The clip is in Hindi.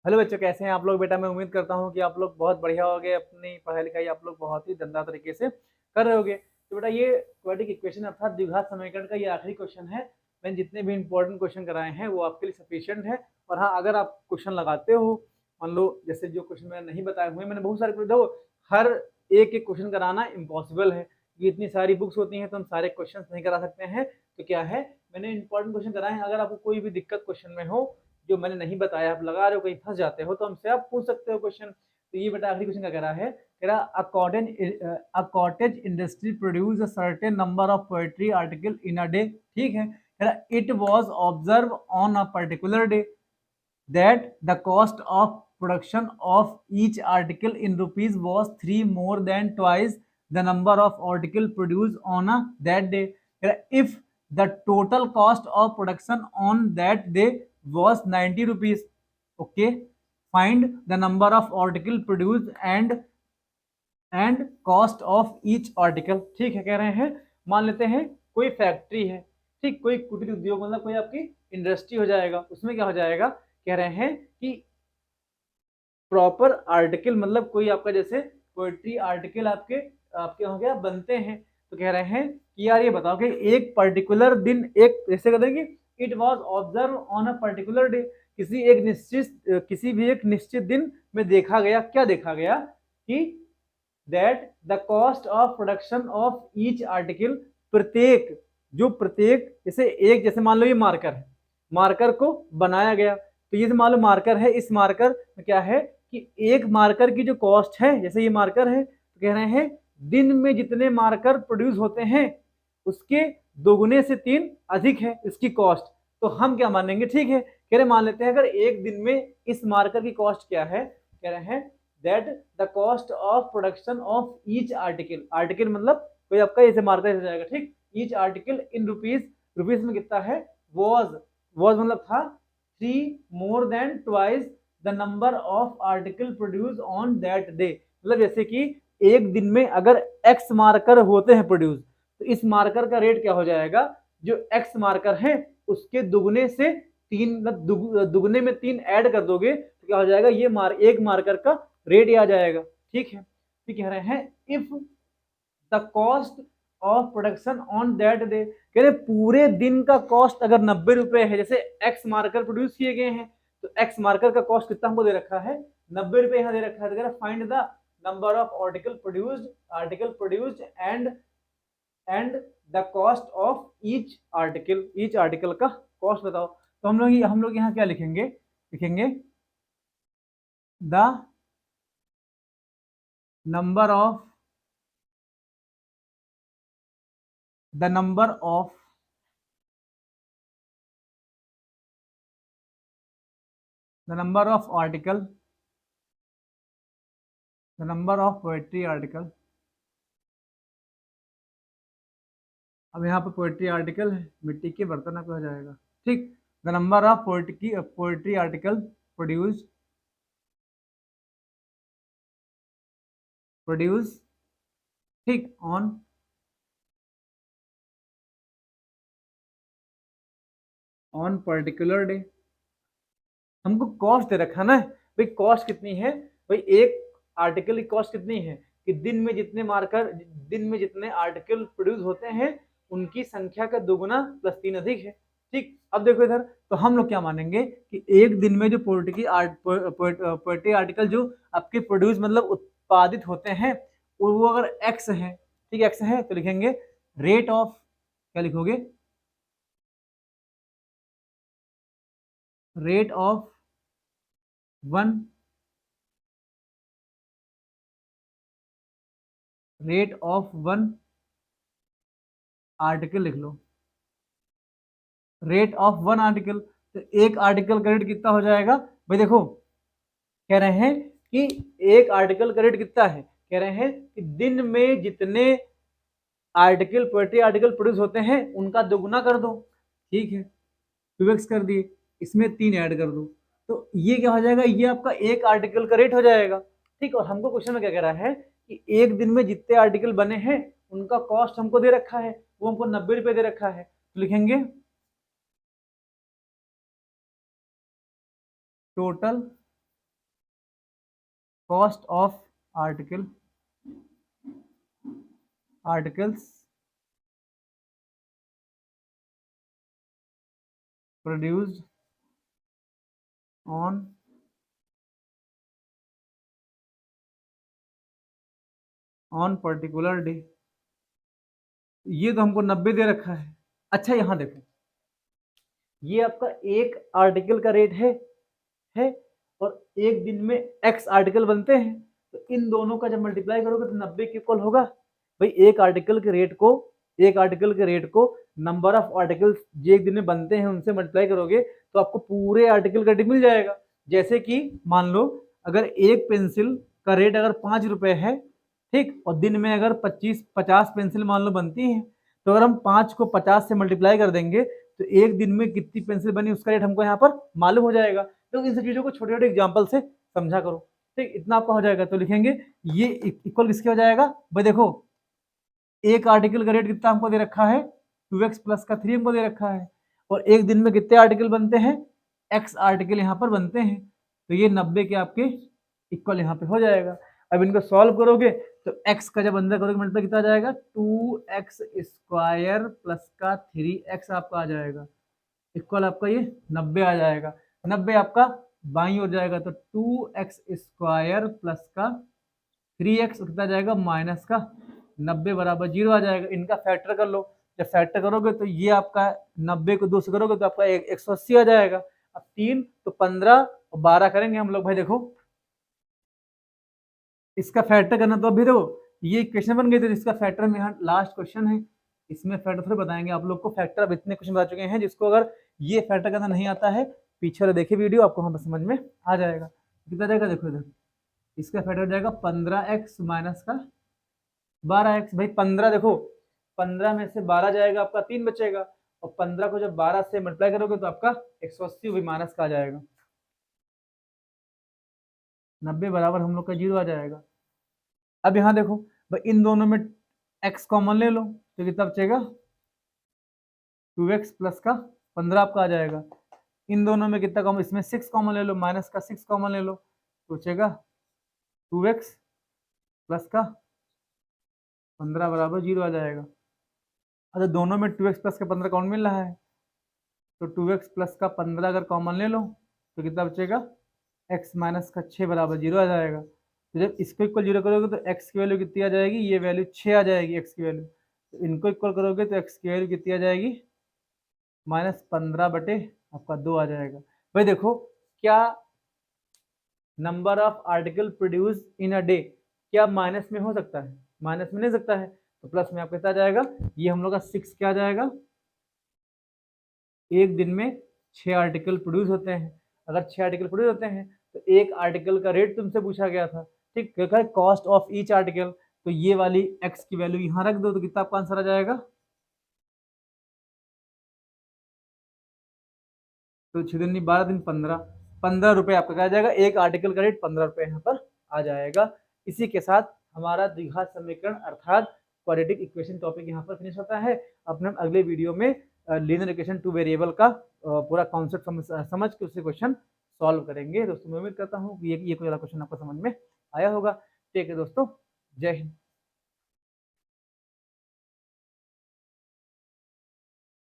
हेलो बच्चों, कैसे हैं आप लोग? बेटा मैं उम्मीद करता हूं कि आप लोग बहुत बढ़िया होगे। अपनी पढ़ाई लिखाई आप लोग बहुत ही दमदार तरीके से कर रहे होगे। तो बेटा ये क्वाड्रेटिक इक्वेशन अर्थात द्विघात समीकरण का ये आखिरी क्वेश्चन है। मैंने जितने भी इंपॉर्टेंट क्वेश्चन कराए हैं वो आपके लिए सफिशिएंट है। और हाँ, अगर आप क्वेश्चन लगाते हो, मान लो जैसे जो क्वेश्चन मैंने नहीं बताए हुए, मैंने बहुत सारे देखो, हर एक एक क्वेश्चन कराना इम्पॉसिबल है। ये इतनी सारी बुक्स होती हैं तो हम सारे क्वेश्चन नहीं करा सकते हैं। तो क्या है, मैंने इंपॉर्टेंट क्वेश्चन कराए हैं। अगर आपको कोई भी दिक्कत क्वेश्चन में हो जो मैंने नहीं बताया, आप लगा रहे हो, कहीं फंस जाते हो, तो हमसे आप पूछ सकते हो क्वेश्चन। तो ये बेटा आखिरी क्वेश्चन का कह रहा है, कह रहा a cottage industry produce a certain number of poetry article in a day. ठीक है, कह रहा it was observe on a particular day that the cost of production of each article in rupees was 3 more than twice the number of article produced on that day. If the total cost of production on that day was 90 rupees, okay, find the number of article produced and cost of each article. ठीक है, कह रहे हैं मान लेते हैं कोई फैक्ट्री है, ठीक, कोई कुटीर उद्योग मतलब कोई आपकी इंडस्ट्री हो जाएगा। उसमें क्या हो जाएगा, कह रहे हैं कि प्रॉपर आर्टिकल मतलब कोई आपका जैसे पोएट्री आर्टिकल आपके आपके हो गया बनते हैं। तो कह रहे हैं कि यार ये बताओ कि एक पर्टिकुलर दिन, एक जैसे कहते हैं कि it was observe on a particular day, किसी भी एक निश्चित दिन में देखा गया, क्या देखा गया कि that the cost of production of each article, प्रत्येक जैसे एक, जैसे मान लो ये मार्कर है, मार्कर को बनाया गया। तो ये मान लो मार्कर है, इस मार्कर में क्या है कि एक मार्कर की जो कॉस्ट है, जैसे ये मार्कर है, तो कह रहे हैं दिन में जितने मार्कर प्रोड्यूस होते हैं उसके दोगुने से 3 अधिक है इसकी कॉस्ट। तो हम क्या मानेंगे, ठीक है, कह रहे मान लेते हैं अगर एक दिन में इस मार्कर की कॉस्ट क्या है, कह रहे हैं that the cost of production of each article, article मतलब कोई आपका ऐसे मार्कर हो जाएगा, ठीक, each article in rupees, rupees में कितना है, वॉज मतलब था 3 more than twice the number of article produce on that day. मतलब जैसे कि एक दिन में अगर एक्स मार्कर होते हैं प्रोड्यूस, तो इस मार्कर का रेट क्या हो जाएगा, जो एक्स मार्कर है उसके दुगने से 3, दुगने में 3 ऐड कर दोगे तो क्या हो जाएगा, ये एक मार्कर का रेट आ जाएगा। ठीक है, फिर कह रहे हैं if the cost of production on that day, कह रहे पूरे दिन का कॉस्ट अगर 90 रुपए है, जैसे एक्स मार्कर प्रोड्यूस किए गए हैं तो एक्स मार्कर का कॉस्ट कितना हमको दे रखा है, 90 रुपए यहाँ दे रखा है। तो find the number of article produced and the cost of each article का कॉस्ट बताओ। तो हम लोग यहाँ क्या लिखेंगे, लिखेंगे the number of the number of article, the number of poetry article। अब यहाँ पे पोएट्री आर्टिकल है, मिट्टी के बर्तन पे हो जाएगा, ठीक, the number of poetry article produce ठीक ऑन पर्टिकुलर डे। हमको कॉस्ट दे रखा ना भाई, कॉस्ट कितनी है भाई, एक आर्टिकल की कॉस्ट कितनी है कि दिन में जितने आर्टिकल प्रोड्यूस होते हैं उनकी संख्या का दोगुना प्लस 3 अधिक है। ठीक, अब देखो इधर, तो हम लोग क्या मानेंगे कि एक दिन में जो पोएट्री आर्टिकल जो आपके प्रोड्यूस मतलब उत्पादित होते हैं वो अगर एक्स है, ठीक, एक्स है, तो लिखेंगे रेट ऑफ, क्या लिखोगे, रेट ऑफ वन आर्टिकल लिख लो, रेट ऑफ वन आर्टिकल। तो एक आर्टिकल का रेट कितना हो जाएगा भाई, देखो कह रहे हैं कि एक आर्टिकल का रेट कितना है, कह रहे हैं कि दिन में जितने पोएट्री आर्टिकल प्रोड्यूस होते हैं उनका दोगुना कर दो, ठीक है, 2x कर दिए, इसमें 3 ऐड कर दो, तो ये क्या हो जाएगा, ये आपका एक आर्टिकल का रेट हो जाएगा। ठीक, और हमको क्वेश्चन में क्या कह रहा है कि एक दिन में जितने आर्टिकल बने हैं उनका कॉस्ट हमको दे रखा है, वो हमको 90 रुपए दे रखा है। तो लिखेंगे total cost of articles produced on particular day. ये तो हमको 90 दे रखा है। अच्छा यहाँ देखो, ये आपका एक आर्टिकल का रेट है और एक दिन में एक्स आर्टिकल बनते हैं, तो इन दोनों का जब मल्टीप्लाई करोगे तो 90 के इक्वल होगा। भाई एक आर्टिकल के रेट को नंबर ऑफ आर्टिकल्स जो एक दिन में बनते हैं उनसे मल्टीप्लाई करोगे तो आपको पूरे आर्टिकल का रेट मिल जाएगा। जैसे कि मान लो अगर एक पेंसिल का रेट अगर 5 रुपए है, ठीक, और दिन में अगर 50 पेंसिल मान लो बनती हैं, तो अगर हम 5 को 50 से मल्टीप्लाई कर देंगे तो एक दिन में कितनी पेंसिल बनी उसका रेट हमको यहाँ पर मालूम हो जाएगा। तो इन सब चीजों को छोटे छोटे एग्जाम्पल से समझा करो, ठीक, इतना आपका हो जाएगा। तो लिखेंगे ये इक्वल किसके हो जाएगा, भाई देखो एक आर्टिकल का रेट कितना हमको दे रखा है 2x प्लस का 3 हमको दे रखा है, और एक दिन में कितने आर्टिकल बनते हैं, x आर्टिकल यहाँ पर बनते हैं, तो ये 90 के आपके इक्वल यहाँ पे हो जाएगा। अब इनको सॉल्व करोगे तो x का जब अंदर करोगे मतलब कितना आ जाएगा 2x स्क्वायर प्लस का 3x आपका आ जाएगा, इक्वल आपका ये 90 आ जाएगा। 90 आपका बाईं ओर जाएगा तो 2x स्क्वायर प्लस का 3x कितना जाएगा माइनस का 90 बराबर 0 आ जाएगा। इनका फैक्टर कर लो, जब फैक्टर करोगे तो ये आपका 90 को 2 से करोगे तो आपका 180 आ जाएगा। अब 3 तो 15 और 12 करेंगे हम लोग। भाई देखो इसका फैक्टर करना, तो अभी देखो ये क्वेश्चन बन गए थे इसका फैक्टर में, यहाँ लास्ट क्वेश्चन है, इसमें फैक्टर थोड़ी बताएंगे आप लोग को। फैक्टर अब इतने क्वेश्चन बता चुके हैं जिसको अगर ये फैक्टर करना नहीं आता है पीछे वाला देखिए वीडियो, आपको वहाँ पर समझ में आ जाएगा। कितना जाएगा देखो इधर, इसका फैक्टर जाएगा 15x माइनस का 12x। भाई 15 देखो 15 में से 12 जाएगा आपका 3 बचेगा, और 15 को जब 12 से मल्टीप्लाई करोगे तो आपका 180 भी माइनस का आ जाएगा, 90 बराबर हम लोग का 0 आ जाएगा। अब यहाँ देखो भाई इन दोनों में x कॉमन ले लो तो कितना बचेगा 2x प्लस का 15 आपका आ जाएगा। इन दोनों में कितना कॉमन, इसमें 6 कॉमन ले लो, माइनस का 6 कॉमन ले लो तो बचेगा 2x प्लस का 15 बराबर 0 आ जाएगा। अच्छा दोनों में 2x प्लस का 15 कौन मिल रहा है, तो 2x प्लस का 15 अगर कॉमन ले लो तो कितना बचेगा x माइनस का 6 बराबर 0 आ जाएगा। तो जब इसको इक्वल 0 करोगे तो x की वैल्यू कितनी आ जाएगी, ये वैल्यू 6 आ जाएगी x की वैल्यू। तो इनको इक्वल करोगे तो x की वैल्यू कितनी आ जाएगी -15 बटे आपका 2 आ जाएगा। भाई देखो क्या number of article produce in a day क्या माइनस में हो सकता है, माइनस में नहीं सकता है, तो प्लस में आपका कितना आ जाएगा, ये हम लोग का 6 क्या आ जाएगा, एक दिन में 6 आर्टिकल प्रोड्यूस होते हैं। अगर 6 आर्टिकल प्रोड्यूस होते हैं तो एक आर्टिकल का रेट तुमसे पूछा गया था, ठीक, क्या है कॉस्ट ऑफ ईच आर्टिकल, तो ये वाली x की वैल्यू यहाँ रख दो तो कितना आपका आंसर आ जाएगा, तो 6 दिन 12 दिन 15 रुपए आपका क्या आ जाएगा, एक आर्टिकल का रेट 15 रुपए यहाँ पर आ जाएगा। इसी के साथ हमारा द्विघात समीकरण अर्थात क्वाड्रेटिक इक्वेशन टॉपिक यहाँ पर फिनिश होता है। अपने अगले वीडियो में लीनियर इक्वेशन टू वेरिएबल का पूरा कॉन्सेप्ट समझ के उससे क्वेश्चन सॉल्व करेंगे। दोस्तों मैं उम्मीद करता हूँ कि ये कोई वाला क्वेश्चन आपको समझ में आया होगा। ठीक है दोस्तों, जय हिंद।